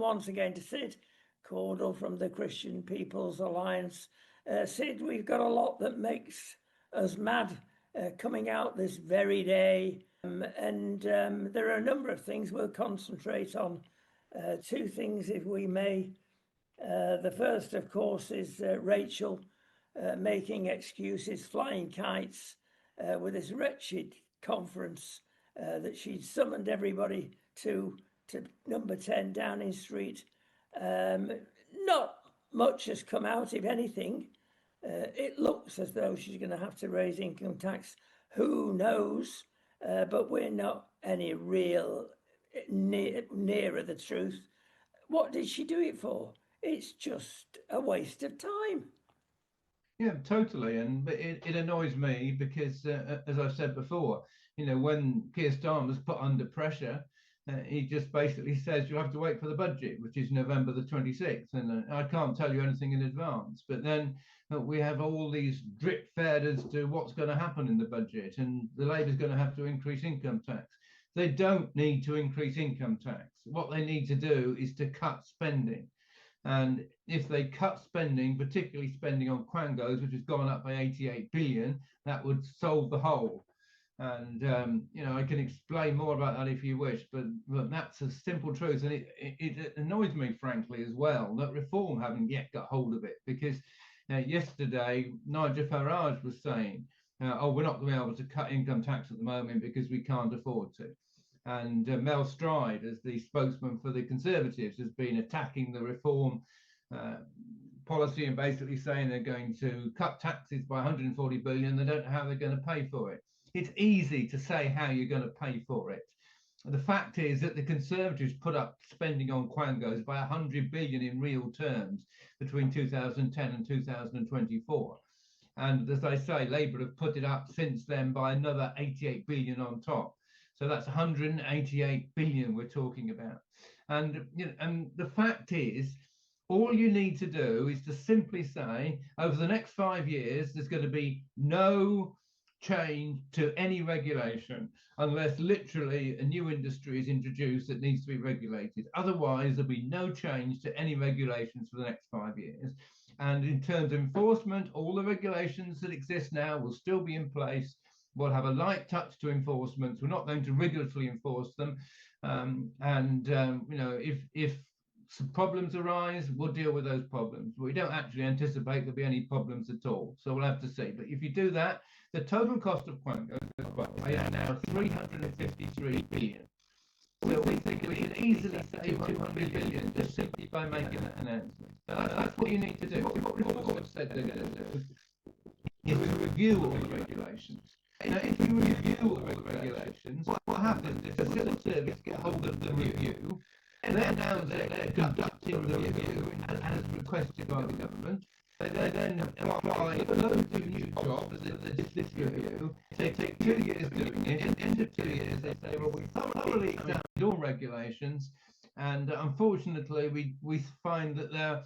once again to Sid Cordle from the Christian People's Alliance. Sid, we've got a lot that makes us mad coming out this very day. And there are a number of things we'll concentrate on. Two things, if we may. The first, of course, is Rachel making excuses, flying kites with this wretched conference that she'd summoned everybody to number 10 Downing Street. Not much has come out, if anything. It looks as though she's going to have to raise income tax. Who knows? But we're not any real nearer the truth. What did she do it for? It's just a waste of time. Yeah, totally. And it annoys me because, as I've said before, when Keir Starmer was put under pressure, he just basically says you have to wait for the budget, which is November the 26th. And I can't tell you anything in advance. But then we have all these drip fed as to what's going to happen in the budget. And the Labour's going to have to increase income tax. They don't need to increase income tax. What they need to do is to cut spending. And if they cut spending, particularly spending on quangos, which has gone up by 88 billion, that would solve the whole. And, I can explain more about that if you wish, but that's a simple truth. And it annoys me, frankly, as well, that Reform haven't yet got hold of it. Because yesterday, Nigel Farage was saying, we're not going to be able to cut income tax at the moment because we can't afford to. And Mel Stride, as the spokesman for the Conservatives, has been attacking the Reform policy and basically saying they're going to cut taxes by 140 billion. They don't know how they're going to pay for it. It's easy to say how you're going to pay for it. The fact is that the Conservatives put up spending on quangos by 100 billion in real terms between 2010 and 2024. And as I say, Labour have put it up since then by another 88 billion on top. So that's 188 billion we're talking about. And the fact is, all you need to do is to simply say, over the next 5 years, there's going to be no change to any regulation unless literally a new industry is introduced that needs to be regulated. Otherwise, there'll be no change to any regulations for the next 5 years. And in terms of enforcement, all the regulations that exist now will still be in place. We'll have a light touch to enforcement. We're not going to rigorously enforce them. If some problems arise, we'll deal with those problems. We don't actually anticipate there'll be any problems at all. So we'll have to see. But if you do that, the total cost of quangos is now 353 billion. So we think we can easily save 200 billion just simply by making that announcement. That's what you need to do. What Reform have said they're going to do is review all the regulations. Now, if you review all the regulations, what happens is the civil service get hold of the review, and they're now conducting the review as requested by the government. They then apply loads of new jobs as this review. They take 2 years doing it. At the end of 2 years, they say, well, we thoroughly examined all regulations, and unfortunately, we find that they're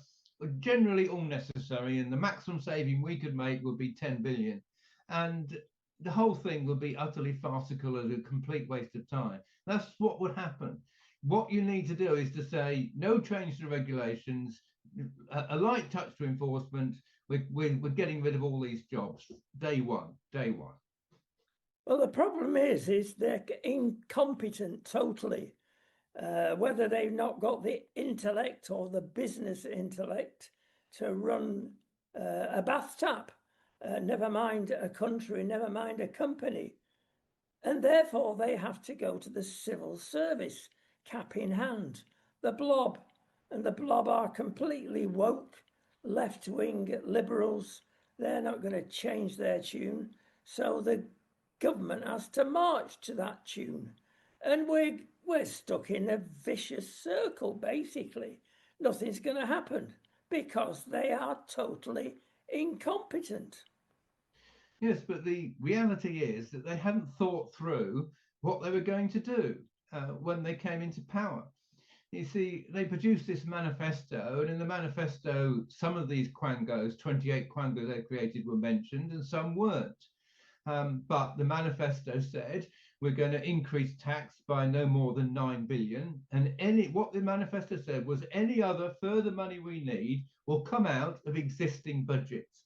generally all necessary, and the maximum saving we could make would be 10 billion. And the whole thing would be utterly farcical and a complete waste of time. That's what would happen. What you need to do is to say, no change to regulations, a light touch to enforcement. We're getting rid of all these jobs. Day one. Well, the problem is they're incompetent totally. Whether they've not got the intellect or the business intellect to run a bath tap. Never mind a country, never mind a company. And therefore they have to go to the civil service, cap in hand, the blob. And the blob are completely woke, left-wing liberals. They're not going to change their tune. So the government has to march to that tune. And we're stuck in a vicious circle, basically. Nothing's going to happen because they are totally incompetent. Yes, but the reality is that they hadn't thought through what they were going to do when they came into power. You see, they produced this manifesto, and in the manifesto, some of these quangos, 28 quangos they created, were mentioned, and some weren't. But the manifesto said, we're going to increase tax by no more than 9 billion. And what the manifesto said was any other further money we need will come out of existing budgets.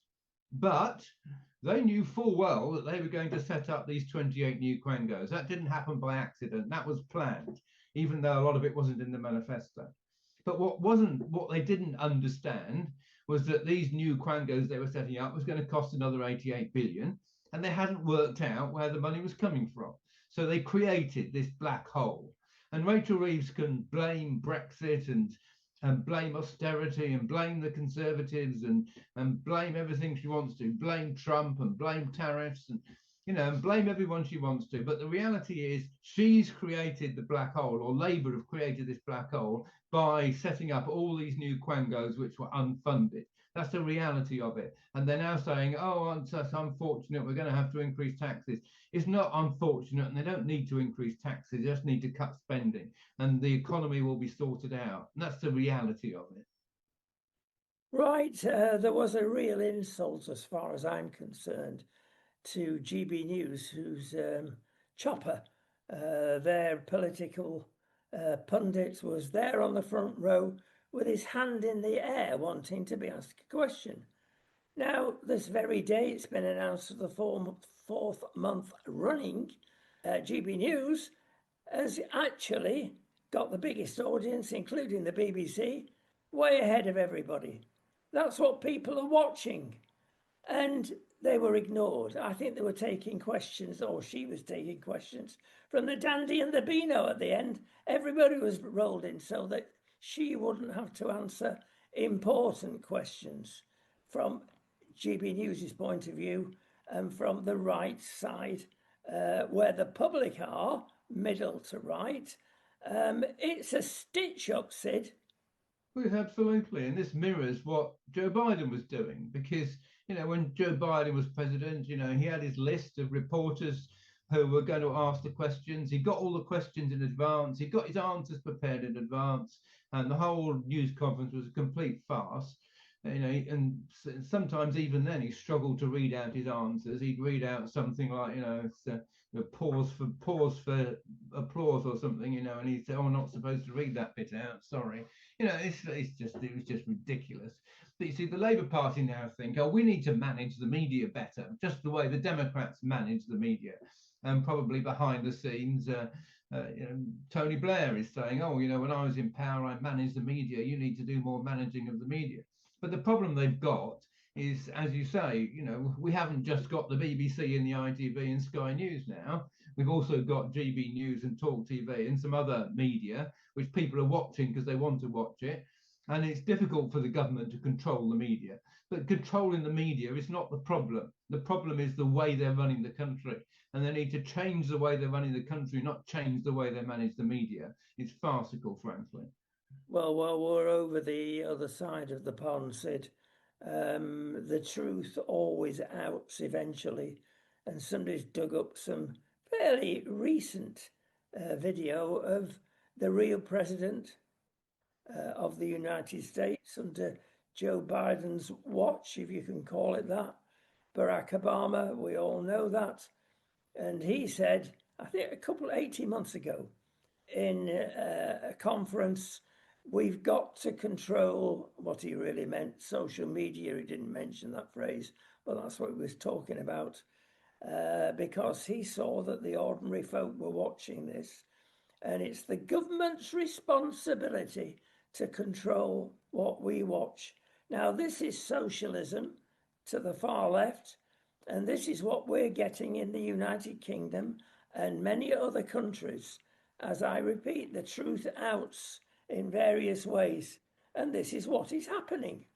But they knew full well that they were going to set up these 28 new quangos. That didn't happen by accident. That was planned, even though a lot of it wasn't in the manifesto. But what they didn't understand was that these new quangos they were setting up was going to cost another 88 billion, and they hadn't worked out where the money was coming from. So they created this black hole. And Rachel Reeves can blame Brexit and blame austerity and blame the Conservatives and blame everything she wants to, blame Trump and blame tariffs and and blame everyone she wants to. But the reality is she's created the black hole, or Labour have created this black hole by setting up all these new quangos which were unfunded. That's the reality of it. And they're now saying, oh, it's unfortunate, we're going to have to increase taxes. It's not unfortunate, and they don't need to increase taxes, they just need to cut spending, and the economy will be sorted out. And that's the reality of it. Right, there was a real insult, as far as I'm concerned, to GB News, whose Chopper, their political pundit, was there on the front row with his hand in the air wanting to be asked a question. Now, this very day, it's been announced for the fourth month running, GB News has actually got the biggest audience, including the BBC, way ahead of everybody. That's what people are watching. And they were ignored. I think they were taking questions, or she was taking questions, from the Dandy and the Beano at the end. Everybody was rolled in so that she wouldn't have to answer important questions from GB News's point of view and from the right side, where the public are, middle to right. It's a stitch-up, Sid. Well, absolutely. And this mirrors what Joe Biden was doing, because when Joe Biden was president, he had his list of reporters who were going to ask the questions. He got all the questions in advance. He got his answers prepared in advance. And the whole news conference was a complete farce. And sometimes even then he struggled to read out his answers. He'd read out something like, pause for applause or something, and he'd say, oh, I'm not supposed to read that bit out. Sorry. It was just ridiculous. But you see, the Labour Party now think, oh, we need to manage the media better, just the way the Democrats manage the media. And probably behind the scenes, Tony Blair is saying, oh, when I was in power, I managed the media. You need to do more managing of the media. But the problem they've got is, as you say, we haven't just got the BBC and the ITV and Sky News now. We've also got GB News and Talk TV and some other media, which people are watching because they want to watch it. And it's difficult for the government to control the media. But controlling the media is not the problem. The problem is the way they're running the country. And they need to change the way they're running the country, not change the way they manage the media. It's farcical, frankly. Well, we're over the other side of the pond, Sid. The truth always outs eventually. And somebody's dug up some fairly recent video of the real president of the United States under Joe Biden's watch, if you can call it that. Barack Obama, we all know that. And he said, I think 18 months ago, in a conference, we've got to control what he really meant, social media. He didn't mention that phrase, but that's what he was talking about, because he saw that the ordinary folk were watching this. And it's the government's responsibility to control what we watch. Now, this is socialism to the far left, and this is what we're getting in the United Kingdom and many other countries. As I repeat, the truth outs in various ways, and this is what is happening.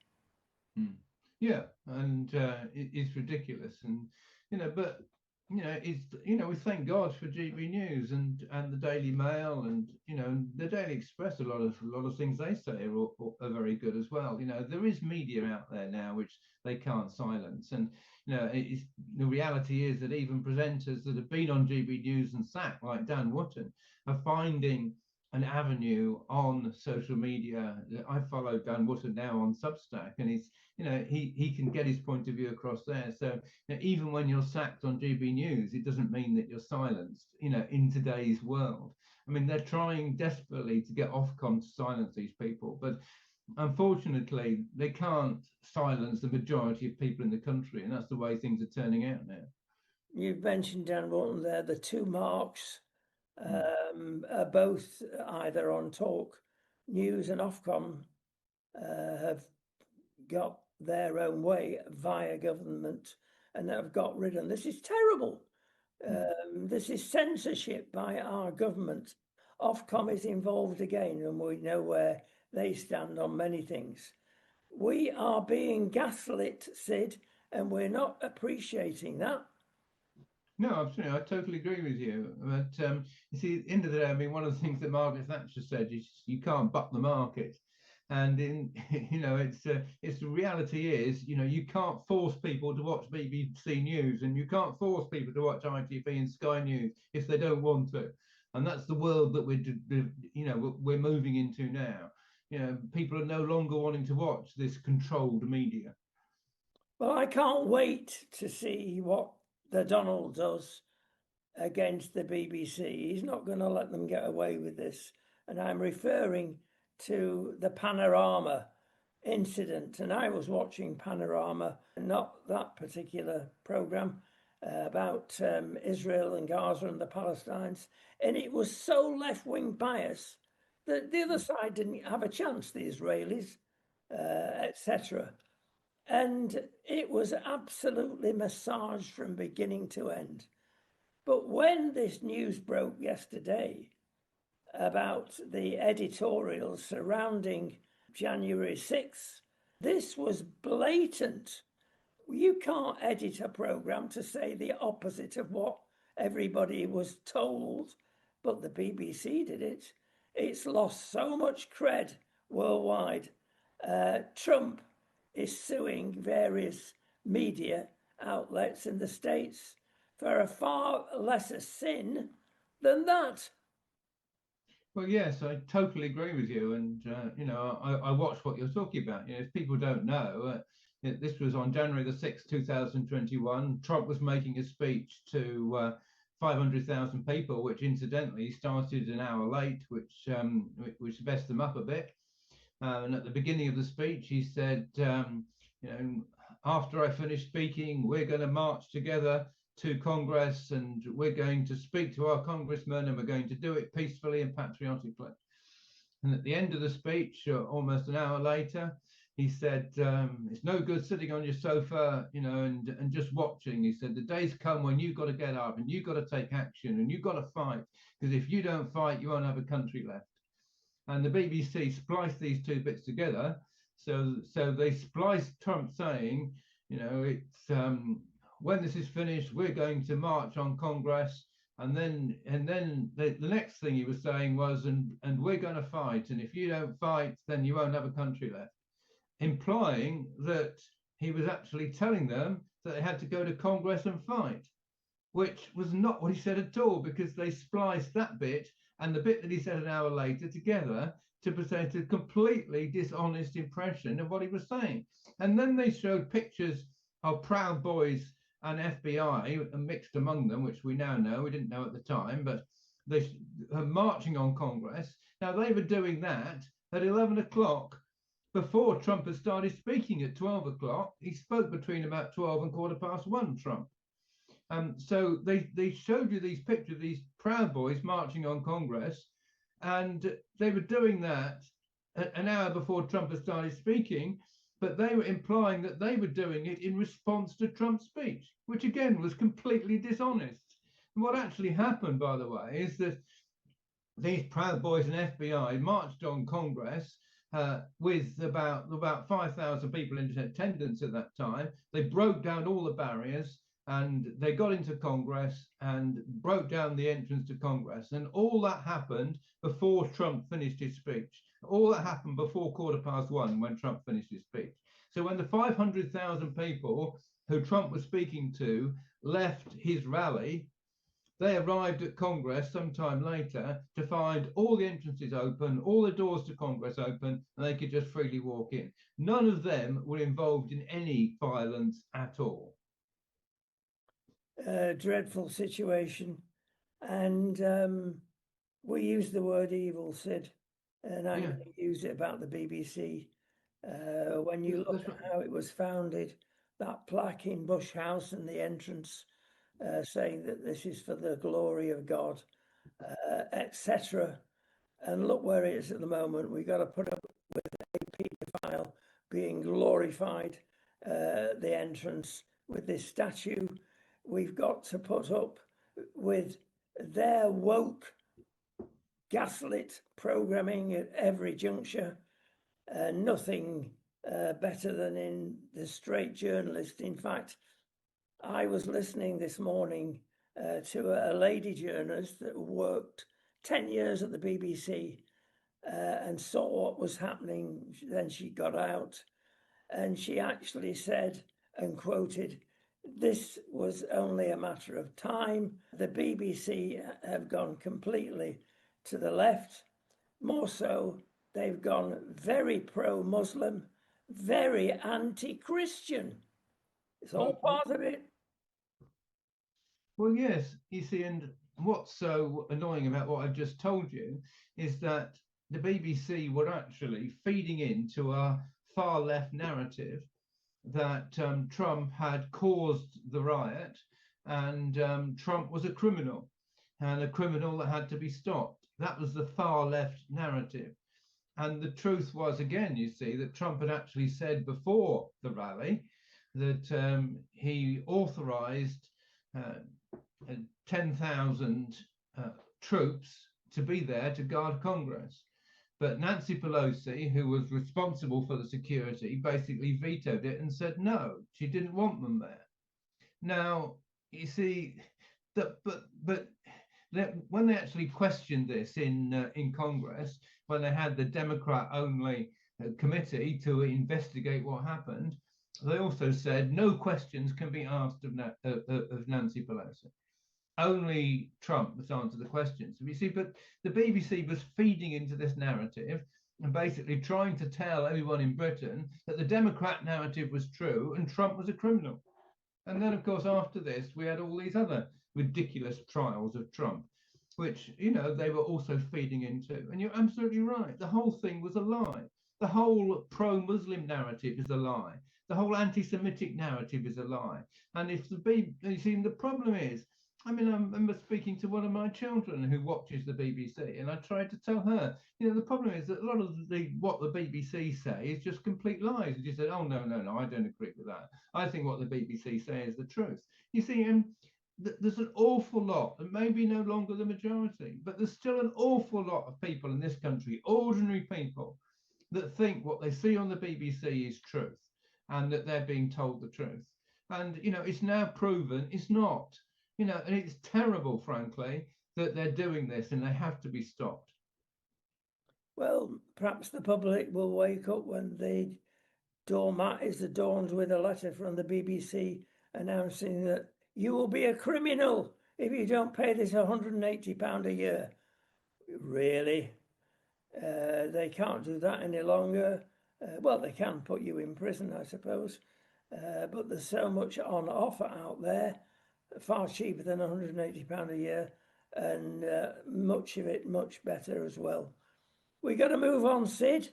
Yeah, and it's ridiculous, and but it's we thank God for GB News and the Daily Mail and the Daily Express. A lot of things they say are very good as well. There is media out there now which they can't silence, and it's, the reality is that even presenters that have been on GB News and sacked, like Dan Wootton, are finding an avenue on social media. I follow Dan Wootton now on Substack, and he's, he can get his point of view across there. So even when you're sacked on GB News, it doesn't mean that you're silenced. In today's world, I mean, they're trying desperately to get Ofcom to silence these people, but unfortunately, they can't silence the majority of people in the country, and that's the way things are turning out now. You've mentioned Dan Walton there. The two Marks are both either on Talk News and Ofcom have got their own way via government and have got rid of them. This is terrible. This is censorship by our government. Ofcom is involved again, and we know where they stand on many things. We are being gaslit, Sid, and we're not appreciating that. No, absolutely. I totally agree with you. But you see, at the end of the day, I mean, one of the things that Margaret Thatcher said is you can't buck the market. And it's the reality is, you can't force people to watch BBC News, and you can't force people to watch ITV and Sky News if they don't want to. And that's the world that we're moving into now. People are no longer wanting to watch this controlled media. Well, I can't wait to see what the Donald does against the BBC. He's not going to let them get away with this. And I'm referring to the Panorama incident. And I was watching Panorama, not that particular programme about Israel and Gaza and the Palestinians. And it was so left-wing bias that the other side didn't have a chance, the Israelis, etc. And it was absolutely massaged from beginning to end. But when this news broke yesterday about the editorials surrounding January 6th, this was blatant. You can't edit a programme to say the opposite of what everybody was told, but the BBC did it. It's lost so much cred worldwide. Trump is suing various media outlets in the States for a far lesser sin than that. Well, yes, I totally agree with you. And, I watch what you're talking about. If people don't know, this was on January the 6th, 2021. Trump was making a speech to 500,000 people, which incidentally started an hour late, which messed them up a bit. And at the beginning of the speech, he said, after I finish speaking, we're going to march together to Congress, and we're going to speak to our congressmen, and we're going to do it peacefully and patriotically. And at the end of the speech, almost an hour later, he said, it's no good sitting on your sofa, and just watching. He said, the days come when you've got to get up and you've got to take action and you've got to fight, because if you don't fight, you won't have a country left. And the BBC spliced these two bits together. So they spliced Trump saying, it's when this is finished, we're going to march on Congress. And then the next thing he was saying was, and we're going to fight. And if you don't fight, then you won't have a country left. Implying that he was actually telling them that they had to go to Congress and fight, which was not what he said at all, because they spliced that bit and the bit that he said an hour later together to present a completely dishonest impression of what he was saying. And then they showed pictures of Proud Boys and FBI mixed among them, which we now know, we didn't know at the time, but they are marching on Congress. Now, they were doing that at 11 o'clock before Trump had started speaking at 12 o'clock. He spoke between about 12 and 1:15, Trump. So they showed you these pictures of these Proud Boys marching on Congress, and they were doing that an hour before Trump had started speaking, but they were implying that they were doing it in response to Trump's speech, which again was completely dishonest. And what actually happened, by the way, is that these Proud Boys and FBI marched on Congress with about 5,000 people in attendance at that time. They broke down all the barriers, and they got into Congress and broke down the entrance to Congress. And all that happened before Trump finished his speech. All that happened before 1:15 when Trump finished his speech. So when the 500,000 people who Trump was speaking to left his rally, They arrived at Congress sometime later to find all the entrances open, all the doors to Congress open, and they could just freely walk in. None of them were involved in any violence at all. Dreadful situation. And we use the word evil, Sid, and I'm going to use it about the BBC. When you look at how it was founded, that plaque in Bush House and the entrance saying that this is for the glory of God, etc. And look where it is at the moment. We've got to put up with a paedophile being glorified, the entrance with this statue. We've got to put up with their woke, gaslit programming at every juncture. Nothing better than in the straight journalist. In fact, I was listening this morning to a lady journalist that worked 10 years at the BBC and saw what was happening. Then she got out and she actually said and quoted, "This was only a matter of time. The BBC have gone completely to the left. More so, they've gone very pro-Muslim, very anti-Christian. It's all part of it." Well, yes, you see, and what's so annoying about what I've just told you is that the BBC were actually feeding into a far left narrative that Trump had caused the riot and Trump was a criminal and a criminal that had to be stopped. That was the far left narrative. And the truth was, again, you see, that Trump had actually said before the rally that he authorized 10,000 troops to be there to guard Congress. But Nancy Pelosi, who was responsible for the security, basically vetoed it and said no, she didn't want them there. Now, you see, but when they actually questioned this in Congress, when they had the Democrat-only committee to investigate what happened, they also said no questions can be asked of Nancy Pelosi. Only Trump must answer the questions. You see, but the BBC was feeding into this narrative and basically trying to tell everyone in Britain that the Democrat narrative was true and Trump was a criminal. And then, of course, after this, we had all these other ridiculous trials of Trump, which, you know, they were also feeding into. And you're absolutely right. The whole thing was a lie. The whole pro-Muslim narrative is a lie. The whole anti-Semitic narrative is a lie. And if you see, the problem is, I mean, I remember speaking to one of my children who watches the BBC, and I tried to tell her, you know, the problem is that a lot of what the BBC say is just complete lies. And she said, "Oh, no, I don't agree with that. I think what the BBC say is the truth." You see, and there's an awful lot, and maybe no longer the majority, but there's still an awful lot of people in this country, ordinary people, that think what they see on the BBC is truth and that they're being told the truth. And, you know, it's now proven it's not. You know, and it's terrible, frankly, that they're doing this and they have to be stopped. Well, perhaps the public will wake up when the doormat is adorned with a letter from the BBC announcing that you will be a criminal if you don't pay this £180 a year. Really? They can't do that any longer. Well, they can put you in prison, I suppose. But there's so much on offer out there, far cheaper than £180 a year, and much of it much better as well. We got to move on, Sid.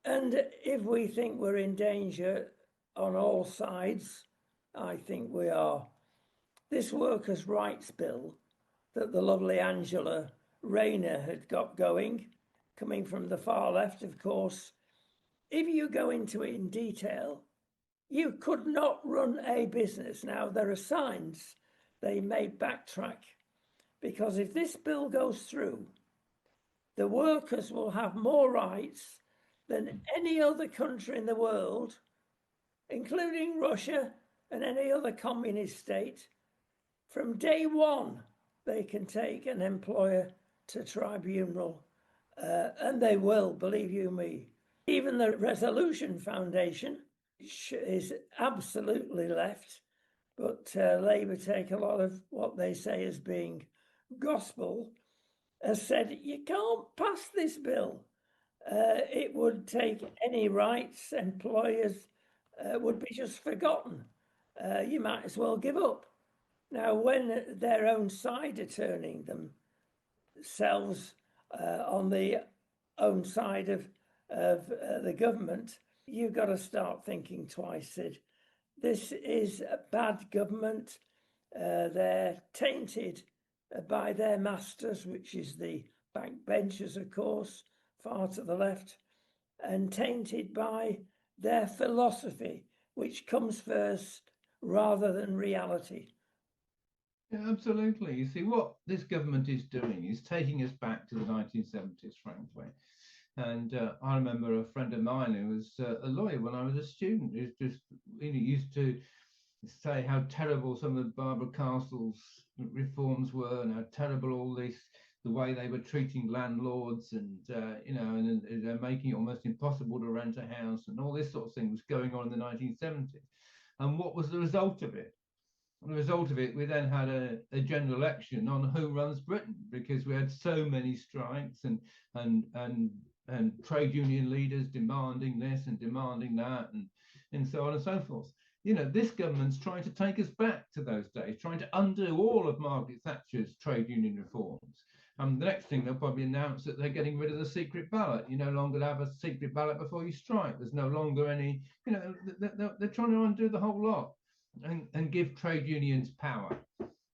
And if we think we're in danger on all sides, I think we are. This workers' rights bill that the lovely Angela Rayner had got going, coming from the far left, of course, if you go into it in detail, you could not run a business. Now, there are signs they may backtrack, because if this bill goes through, the workers will have more rights than any other country in the world, including Russia and any other communist state. From day one, they can take an employer to tribunal, and they will, believe you me. Even the Resolution Foundation is absolutely left, but but Labour take a lot of what they say as being gospel, has said you can't pass this bill. It would take any rights, employers would be just forgotten. You might as well give up. Now, when their own side are turning themselves on the own side of the government, you've got to start thinking twice, Sid. This is a bad government. They're tainted by their masters, which is the backbenchers, of course, far to the left, and tainted by their philosophy, which comes first rather than reality. Yeah, absolutely. You see, what this government is doing is taking us back to the 1970s, frankly. And I remember a friend of mine who was a lawyer when I was a student, who's just used to say how terrible some of Barbara Castle's reforms were, and how terrible all this, the way they were treating landlords, and and they're making it almost impossible to rent a house, and all this sort of thing was going on in the 1970s. And what was the result of it? The result of it, we then had a general election on who runs Britain, because we had so many strikes and trade union leaders demanding this and demanding that, and so on and so forth. This government's trying to take us back to those days, trying to undo all of Margaret Thatcher's trade union reforms. The next thing they'll probably announce that they're getting rid of the secret ballot. You no longer have a secret ballot before you strike. There's no longer any, they're trying to undo the whole lot and give trade unions power.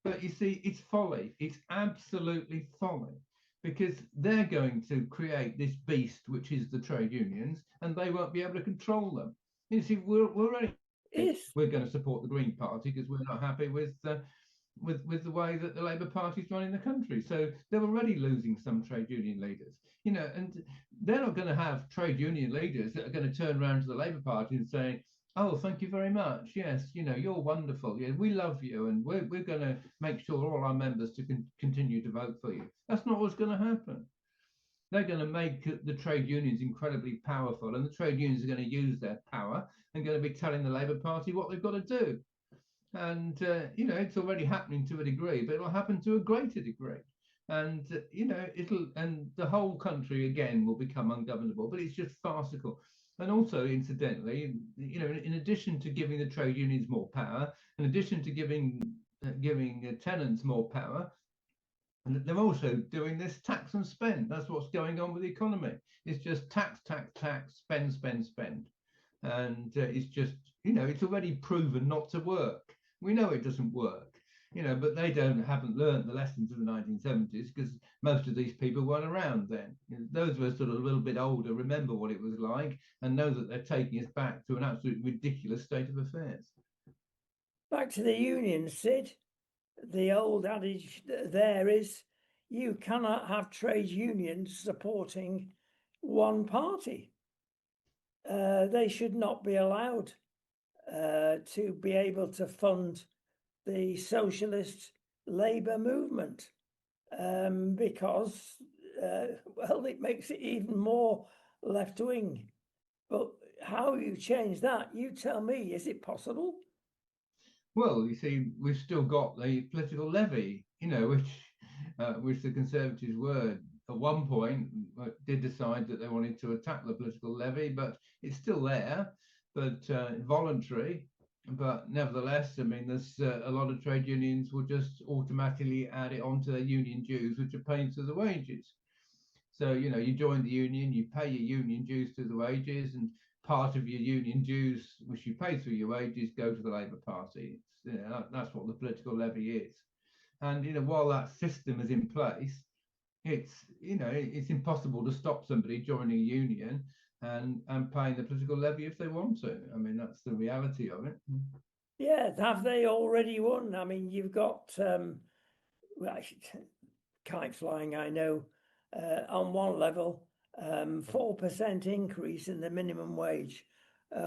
But you see, it's folly. It's absolutely folly, because they're going to create this beast, which is the trade unions, and they won't be able to control them. You see, we're already we're going to support the Green Party because we're not happy with the way that the Labour Party is running the country. So they're already losing some trade union leaders, and they're not going to have trade union leaders that are going to turn around to the Labour Party and say, "Oh, thank you very much. Yes, you're wonderful. Yeah, we love you, and we're going to make sure all our members to continue to vote for you." That's not what's going to happen. They're going to make the trade unions incredibly powerful, and the trade unions are going to use their power and going to be telling the Labour Party what they've got to do. And it's already happening to a degree, but it'll happen to a greater degree. And and the whole country again will become ungovernable. But it's just farcical. And also, incidentally, in addition to giving the trade unions more power, in addition to giving tenants more power, and they're also doing this tax and spend. That's what's going on with the economy. It's just tax, tax, tax, spend, spend, spend. And it's just, it's already proven not to work. We know it doesn't work, but they haven't learned the lessons of the 1970s, because most of these people weren't around then. Those of us that are a little bit older remember what it was like and know that they're taking us back to an absolutely ridiculous state of affairs. Back to the union, Sid. The old adage there is, you cannot have trade unions supporting one party. They should not be allowed to be able to fund the socialist Labour movement, because, it makes it even more left-wing. But how you change that, you tell me, is it possible? Well, you see, we've still got the political levy, which the Conservatives were at one point did decide that they wanted to attack the political levy, but it's still there, but voluntary. But nevertheless, I mean, there's a lot of trade unions will just automatically add it onto their union dues, which are paid to the wages. So, you join the union, you pay your union dues to the wages, and part of your union dues, which you pay through your wages, go to the Labour Party. That's what the political levy is. And while that system is in place, it's impossible to stop somebody joining a union and paying the political levy if they want to. I mean, that's the reality of it. Yeah, have they already won? I mean, you've got kite flying, I know, on one level, 4% increase in the minimum wage.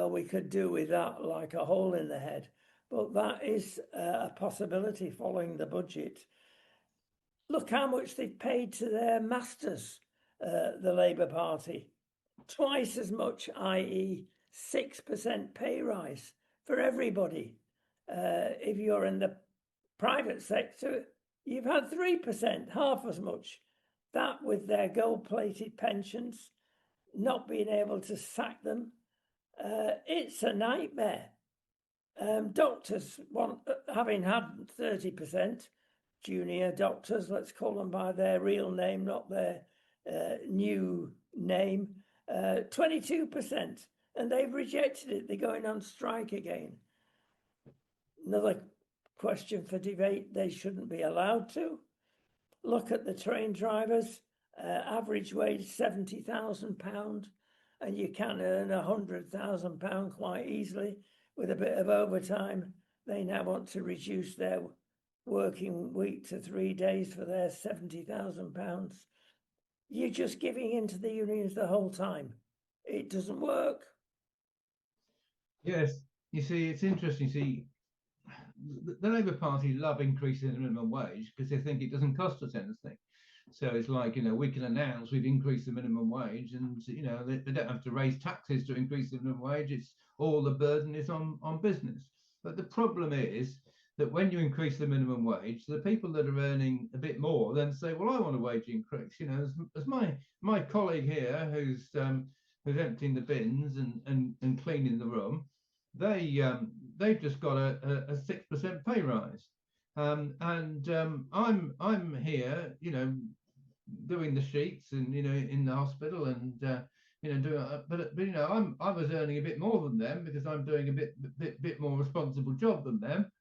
We could do with that like a hole in the head, but that is a possibility following the budget. Look how much they've paid to their masters, the Labour Party. Twice as much, i.e. 6% pay rise for everybody. If you're in the private sector, you've had 3%, half as much. That with their gold-plated pensions, not being able to sack them, it's a nightmare. Doctors want, having had 30%, junior doctors, let's call them by their real name, not their new name, 22%, and they've rejected it. They're going on strike again. Another question for debate, they shouldn't be allowed to. Look at the train drivers, average wage £70,000, and you can earn £100,000 quite easily with a bit of overtime. They now want to reduce their working week to 3 days for their £70,000. You're just giving in to the unions the whole time. It doesn't work. Yes, you see, it's interesting. You see, the Labour Party love increasing the minimum wage because they think it doesn't cost us anything. So it's like, we can announce we've increased the minimum wage, and they don't have to raise taxes to increase the minimum wage. It's all the burden is on business. But the problem is that when you increase the minimum wage, the people that are earning a bit more then say, well, I want a wage increase. As my colleague here who's emptying the bins and cleaning the room, they've just got a 6% pay rise. I'm here, doing the sheets and in the hospital and doing. But I was earning a bit more than them because I'm doing a bit more responsible job than them.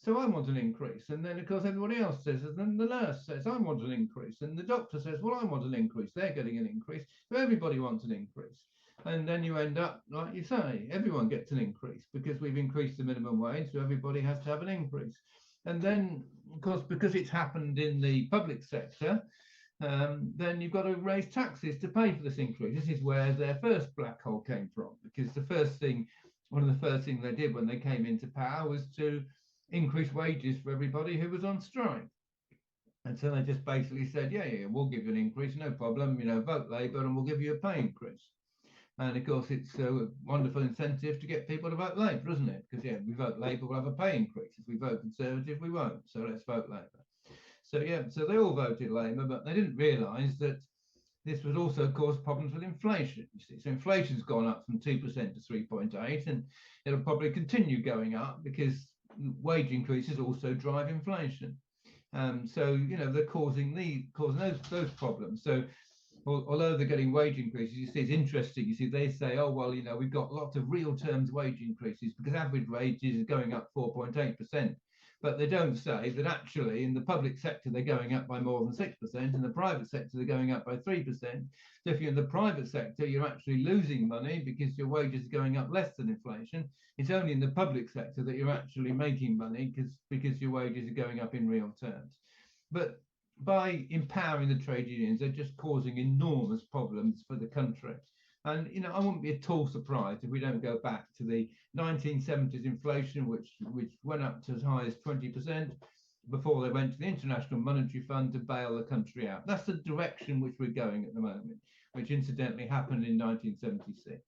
So I want an increase. And then, of course, everybody else says, and then the nurse says, I want an increase. And the doctor says, well, I want an increase. They're getting an increase. So everybody wants an increase. And then you end up, like you say, everyone gets an increase because we've increased the minimum wage. So everybody has to have an increase. And then, of course, because it's happened in the public sector, then you've got to raise taxes to pay for this increase. This is where their first black hole came from, because one of the first things they did when they came into power was to increase wages for everybody who was on strike. And so they just basically said, yeah, we'll give you an increase, no problem, vote Labour and we'll give you a pay increase. And of course, it's a wonderful incentive to get people to vote Labour, isn't it? Because, we vote Labour, we'll have a pay increase. If we vote Conservative, we won't. So let's vote Labour. So they all voted Labour, but they didn't realise that this would also cause problems with inflation. You see, so inflation's gone up from 2% to 3.8, and it'll probably continue going up because wage increases also drive inflation. So they're causing those problems. So although they're getting wage increases, you see, it's interesting. You see, they say, oh well, we've got lots of real terms wage increases because average wages are going up 4.8%. But they don't say that actually in the public sector they're going up by more than 6%, in the private sector they're going up by 3%. So if you're in the private sector, you're actually losing money because your wages are going up less than inflation. It's only in the public sector that you're actually making money because your wages are going up in real terms. But by empowering the trade unions, they're just causing enormous problems for the country. And I wouldn't be at all surprised if we don't go back to the 1970s inflation, which went up to as high as 20% before they went to the International Monetary Fund to bail the country out. That's the direction which we're going at the moment, which incidentally happened in 1976.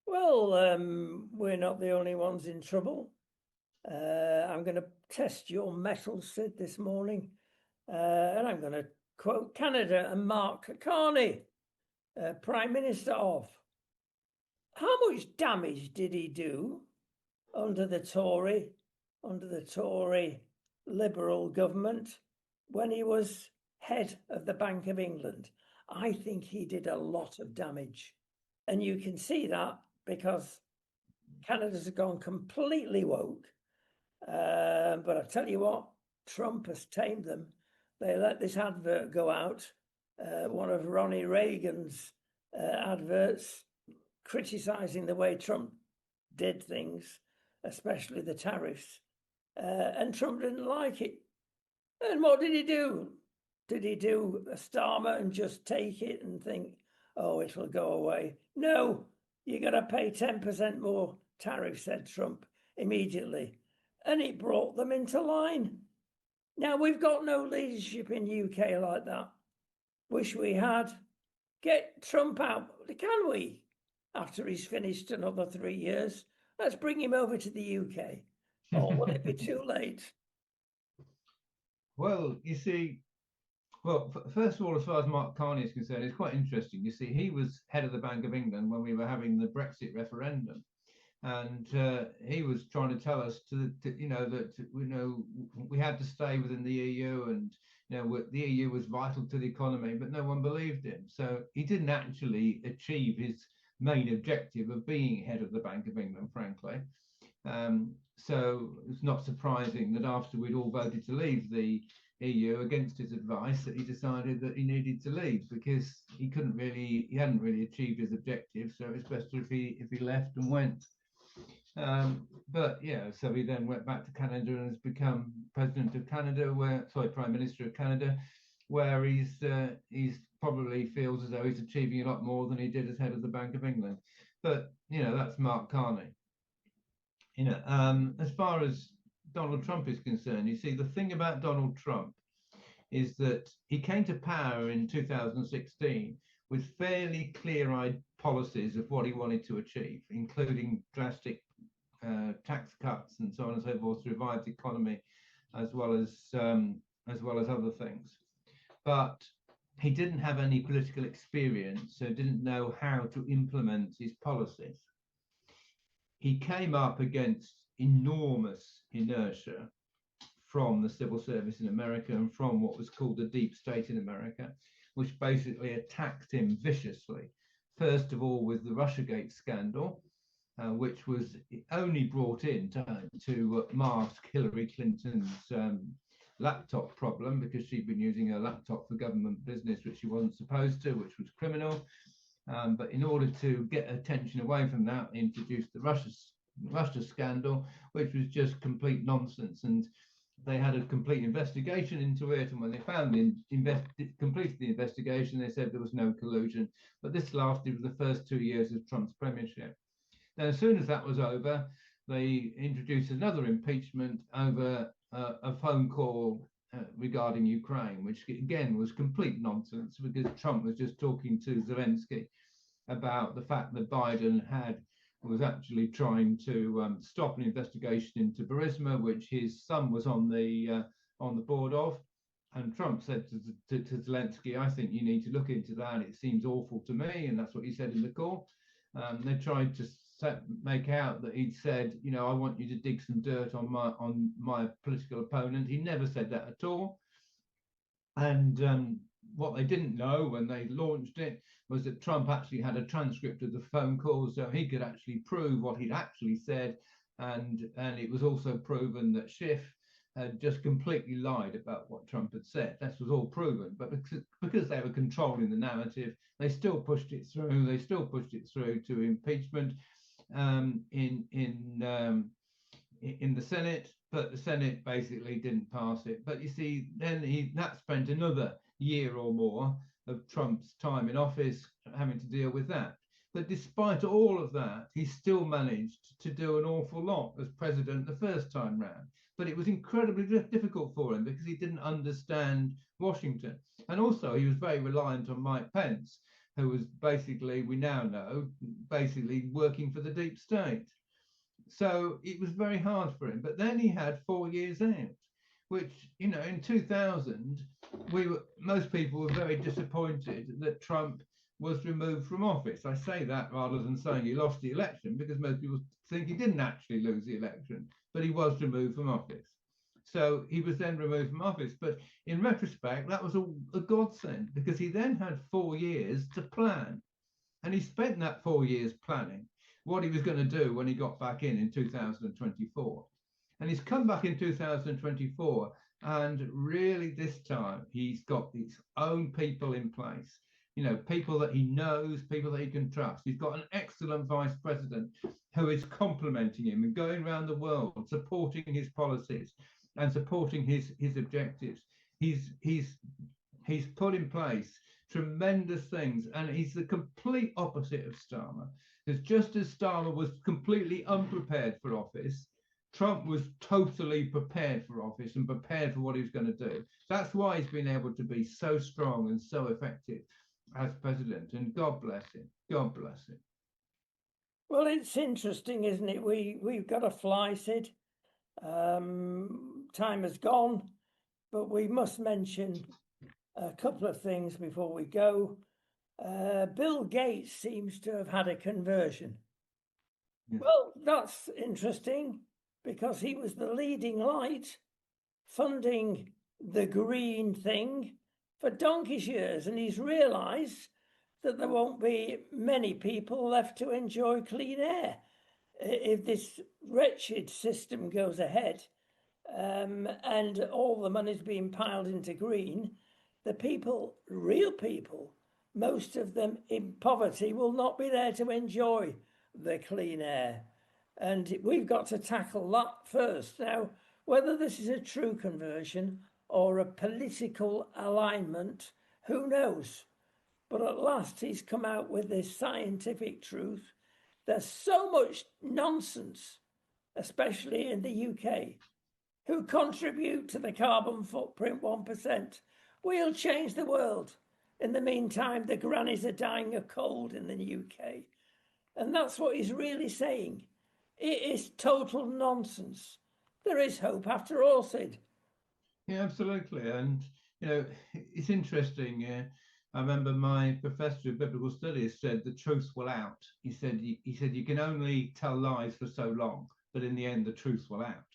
Well, we're not the only ones in trouble. I'm going to test your mettle, Sid, this morning, and I'm going to quote Canada and Mark Carney, Prime Minister of. How much damage did he do under the Tory Liberal government when he was head of the Bank of England? I think he did a lot of damage. And you can see that because Canada's gone completely woke. But I tell you what, Trump has tamed them. They let this advert go out, one of Ronnie Reagan's adverts, criticising the way Trump did things, especially the tariffs. And Trump didn't like it. And what did he do? Did he do a Starmer and just take it and think, oh, it'll go away? No, you got to pay 10% more tariff, said Trump immediately. And it brought them into line. Now, we've got no leadership in UK like that. Wish we had. Get Trump out. Can we? After he's finished another 3 years, let's bring him over to the UK. Or will it be too late? Well, you see, well, first of all, as far as Mark Carney is concerned, it's quite interesting. You see, he was head of the Bank of England when we were having the Brexit referendum, and he was trying to tell us that we had to stay within the EU, and the EU was vital to the economy, but no one believed him. So he didn't actually achieve his main objective of being head of the Bank of England, frankly. So it's not surprising that after we'd all voted to leave the EU against his advice, that he decided that he needed to leave, because he hadn't really achieved his objective. So it's best if he left and went. But yeah, so he then went back to Canada and has become president of Canada, Prime Minister of Canada, where he's probably feels as though he's achieving a lot more than he did as head of the Bank of England. But that's Mark Carney. As far as Donald Trump is concerned, you see, the thing about Donald Trump is that he came to power in 2016 with fairly clear-eyed policies of what he wanted to achieve, including drastic tax cuts and so on and so forth to revive the economy, as well as other things. But he didn't have any political experience, so didn't know how to implement his policies. He came up against enormous inertia from the civil service in America and from what was called the deep state in America, which basically attacked him viciously. First of all, with the Russiagate scandal, which was only brought in to mask Hillary Clinton's laptop problem, because she'd been using her laptop for government business, which she wasn't supposed to, which was criminal. But in order to get attention away from that, introduced the Russia scandal, which was just complete nonsense. And they had a complete investigation into it. And when they completed the investigation, they said there was no collusion. But this lasted for the first 2 years of Trump's premiership. Now, as soon as that was over, they introduced another impeachment over a phone call regarding Ukraine, which again was complete nonsense, because Trump was just talking to Zelensky about the fact that Biden was actually trying to stop an investigation into Burisma, which his son was on the board of. And Trump said to Zelensky, "I think you need to look into that. It seems awful to me," and that's what he said in the call. They tried to make out that he'd said, "I want you to dig some dirt on my political opponent." He never said that at all. And what they didn't know when they launched it was that Trump actually had a transcript of the phone call, so he could actually prove what he'd actually said. And it was also proven that Schiff had just completely lied about what Trump had said. This was all proven, but because they were controlling the narrative, they still pushed it through. They still pushed it through to impeachment in the Senate, but the Senate basically didn't pass it. But you see, then that spent another year or more of Trump's time in office having to deal with that. But despite all of that, he still managed to do an awful lot as president the first time round. But it was incredibly difficult for him because he didn't understand Washington. And also he was very reliant on Mike Pence, who was basically, we now know, basically working for the deep state. So it was very hard for him. But then he had 4 years out, which, in 2000, most people were very disappointed that Trump was removed from office. I say that rather than saying he lost the election, because most people think he didn't actually lose the election, but he was removed from office. So he was then removed from office. But in retrospect, that was a godsend, because he then had 4 years to plan. And he spent that 4 years planning what he was going to do when he got back in 2024. And he's come back in 2024, and really this time he's got his own people in place, people that he knows, people that he can trust. He's got an excellent vice president who is complimenting him and going around the world supporting his policies and supporting his objectives. He's put in place tremendous things, and he's the complete opposite of Starmer. Because just as Starmer was completely unprepared for office, Trump was totally prepared for office and prepared for what he was going to do. That's why he's been able to be so strong and so effective as president. And God bless him. God bless him. Well, it's interesting, isn't it? We've got to fly, Sid. Time has gone, but we must mention a couple of things before we go. Bill Gates seems to have had a conversion. Yes. Well, that's interesting because he was the leading light funding the green thing for donkey's years, and he's realised that there won't be many people left to enjoy clean air if this wretched system goes ahead, and all the money's being piled into green. The people, real people, most of them in poverty, will not be there to enjoy the clean air. And we've got to tackle that first. Now, whether this is a true conversion or a political alignment, who knows? But at last he's come out with this scientific truth. There's so much nonsense, especially in the UK, who contribute to the carbon footprint 1%. We'll change the world. In the meantime, the grannies are dying of cold in the UK. And that's what he's really saying. It is total nonsense. There is hope after all, Sid. Yeah, absolutely. And, it's interesting. I remember my professor of biblical studies said the truth will out. He said you can only tell lies for so long, but in the end, the truth will out.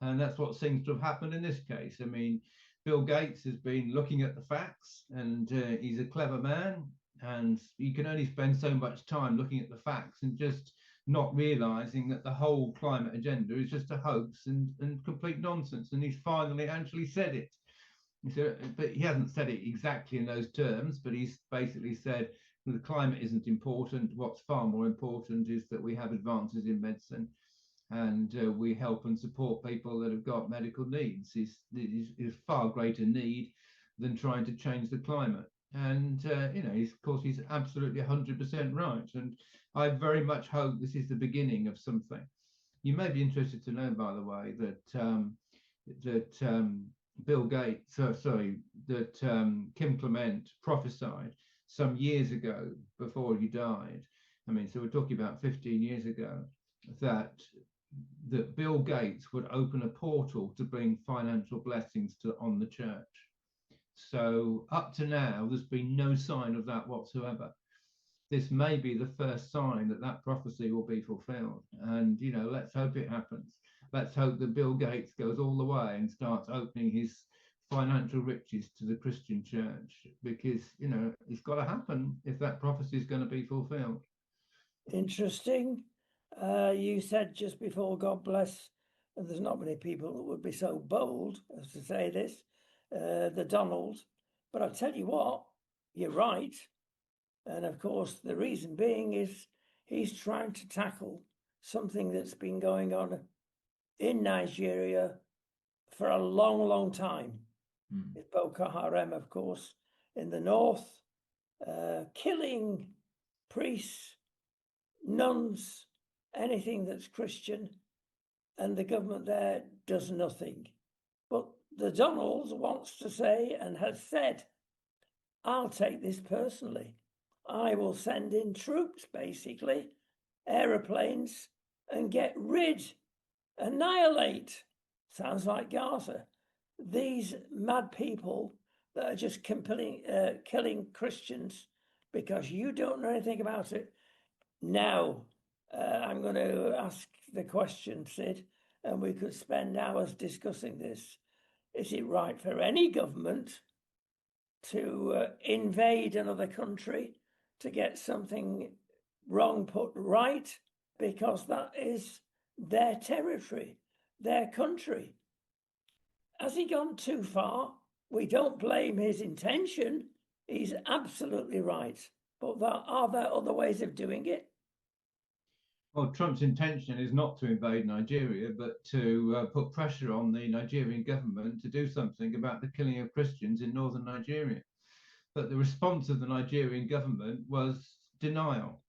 And that's what seems to have happened in this case. I mean, Bill Gates has been looking at the facts, and he's a clever man. And you can only spend so much time looking at the facts and just not realizing that the whole climate agenda is just a hoax and complete nonsense. And he's finally actually said it. But he hasn't said it exactly in those terms, but he's basically said the climate isn't important. What's far more important is that we have advances in medicine, and we help and support people that have got medical needs. Is far greater need than trying to change the climate. And of course, he's absolutely 100% right. And I very much hope this is the beginning of something. You may be interested to know, by the way, that Bill Gates, that Kim Clement prophesied some years ago before he died. I mean, so we're talking about 15 years ago, that Bill Gates would open a portal to bring financial blessings on the church. So up to now, there's been no sign of that whatsoever. This may be the first sign that that prophecy will be fulfilled. And, let's hope it happens. Let's hope that Bill Gates goes all the way and starts opening his financial riches to the Christian church, because, it's got to happen if that prophecy is going to be fulfilled. Interesting. You said just before, God bless, and there's not many people that would be so bold as to say this, the Donald. But I tell you what, you're right. And of course, the reason being is he's trying to tackle something that's been going on in Nigeria for a long, long time. It's Boko Haram, of course, in the north, killing priests, nuns, anything that's Christian, and the government there does nothing. But the Donald wants to say and has said, I'll take this personally. I will send in troops, basically, aeroplanes, and get rid, annihilate, sounds like Gaza, these mad people that are just killing Christians because you don't know anything about it. Now, I'm going to ask the question, Sid, and we could spend hours discussing this. Is it right for any government to invade another country to get something wrong put right? Because that is their territory, their country. Has he gone too far? We don't blame his intention. He's absolutely right. But are there other ways of doing it? Well, Trump's intention is not to invade Nigeria, but to put pressure on the Nigerian government to do something about the killing of Christians in northern Nigeria. But the response of the Nigerian government was denial.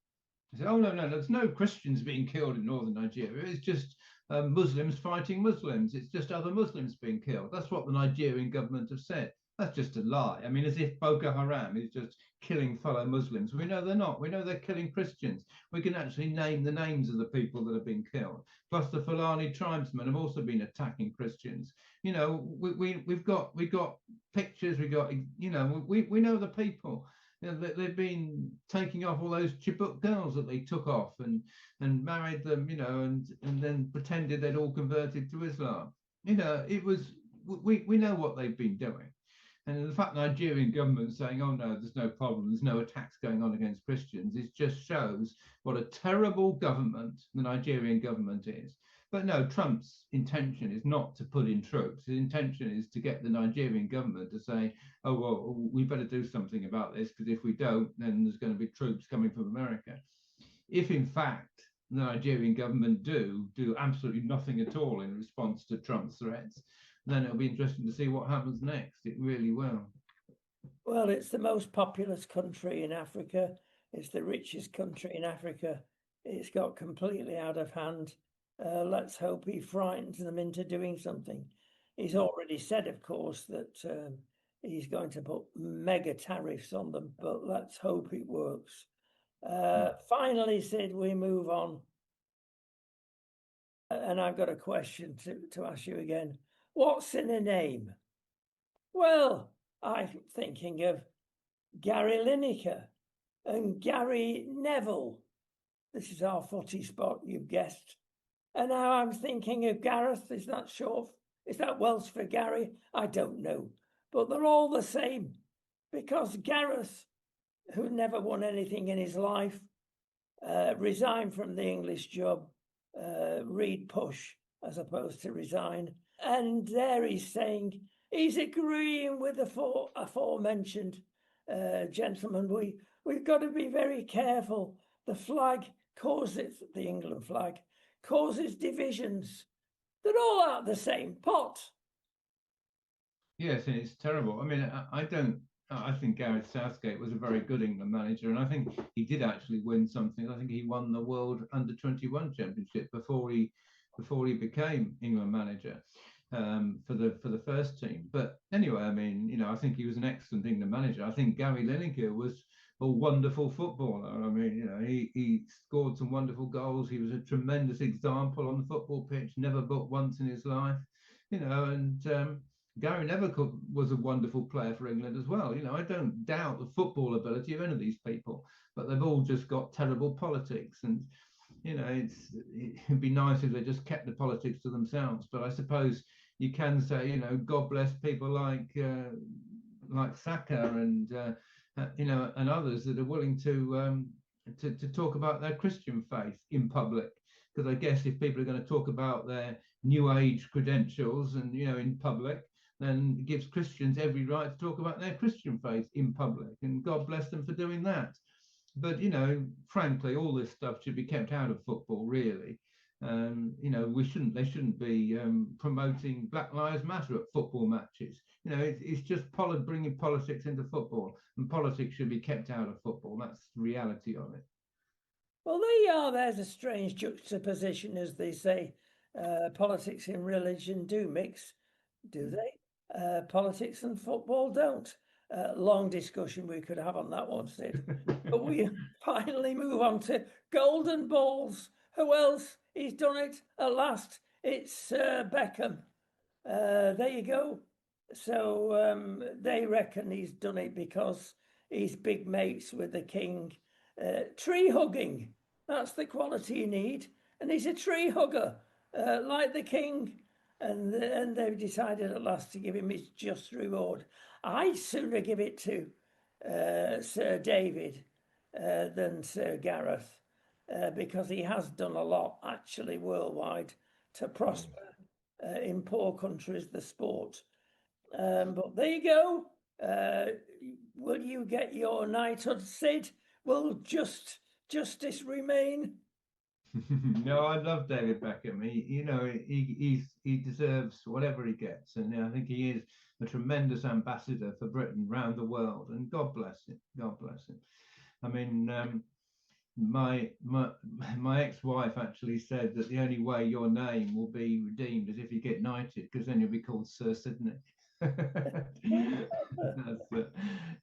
They said, oh, no, there's no Christians being killed in northern Nigeria. It's just Muslims fighting Muslims. It's just other Muslims being killed. That's what the Nigerian government have said. That's just a lie. I mean, as if Boko Haram is just killing fellow Muslims. We know they're not. We know they're killing Christians. We can actually name the names of the people that have been killed. Plus, the Fulani tribesmen have also been attacking Christians. You know, we've got pictures. We got, you know, we know the people. You know, they've been taking off all those Chibuk girls that they took off and married them, you know, and then pretended they'd all converted to Islam. You know, it was we know what they've been doing. And the fact the Nigerian government saying, oh no, there's no problem, there's no attacks going on against Christians, it just shows what a terrible government the Nigerian government is. But no, Trump's intention is not to put in troops. His intention is to get the Nigerian government to say, oh, well, we better do something about this, because if we don't, then there's going to be troops coming from America. If in fact the Nigerian government do absolutely nothing at all in response to Trump's threats, then it'll be interesting to see what happens next. It really will. Well, it's the most populous country in Africa. It's the richest country in Africa. It's got completely out of hand. Let's hope he frightens them into doing something. He's already said, of course, that he's going to put mega tariffs on them, but let's hope it works. Finally, Sid, we move on. And I've got a question to ask you again. What's in a name? Well, I'm thinking of Gary Lineker and Gary Neville. This is our footy spot, you've guessed. And now I'm thinking of Gareth. Is that short? Is that Welsh for Gary? I don't know. But they're all the same, because Gareth, who never won anything in his life, resigned from the English job, read push as opposed to resign. And there he's saying he's agreeing with the aforementioned gentleman. We've got to be very careful. The flag causes, the England flag, causes divisions. They're all out the same pot. Yes, and it's terrible. I mean, I think Gareth Southgate was a very good England manager, and I think he did actually win something. I think he won the World Under-21 Championship before he became England manager for the first team. But anyway, I mean, you know, I think he was an excellent England manager. I think Gary Lineker was a wonderful footballer. I mean, you know, he scored some wonderful goals. He was a tremendous example on the football pitch. Never booked once in his life, you know, and Gary Neville was a wonderful player for England as well. You know, I don't doubt the football ability of any of these people, but they've all just got terrible politics. And, you know, it'd be nice if they just kept the politics to themselves. But I suppose you can say, you know, God bless people like Saka and, you know, and others that are willing to talk about their Christian faith in public. Because I guess if people are going to talk about their New Age credentials and, you know, in public, then it gives Christians every right to talk about their Christian faith in public, and God bless them for doing that. But, you know, frankly, all this stuff should be kept out of football, really. You know, they shouldn't be promoting Black Lives Matter at football matches. You know, it's just bringing politics into football, and politics should be kept out of football. That's the reality of it. Well, there you are. There's a strange juxtaposition, as they say. Politics and religion do mix, do they? Politics and football don't. Long discussion we could have on that one, Sid. But we finally move on to golden balls. Who else? He's done it at last. It's Beckham. There you go. So they reckon he's done it because he's big mates with the king. Tree hugging. That's the quality you need. And he's a tree hugger, like the king. And they've decided at last to give him his just reward. I'd sooner give it to Sir David than Sir Gareth, because he has done a lot actually worldwide to prosper in poor countries the sport. But there you go. Will you get your knighthood, Sid? Will justice remain? No, I love David Beckham. He deserves whatever he gets, and I think he is a tremendous ambassador for Britain around the world. And God bless him. God bless him. I mean, my ex-wife actually said that the only way your name will be redeemed is if you get knighted, because then you'll be called Sir Sidney.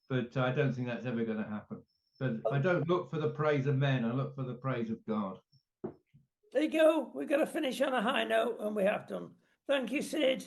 But I don't think that's ever going to happen. But I don't look for the praise of men, I look for the praise of God. There you go. We've got to finish on a high note, and we have done. Thank you, Sid.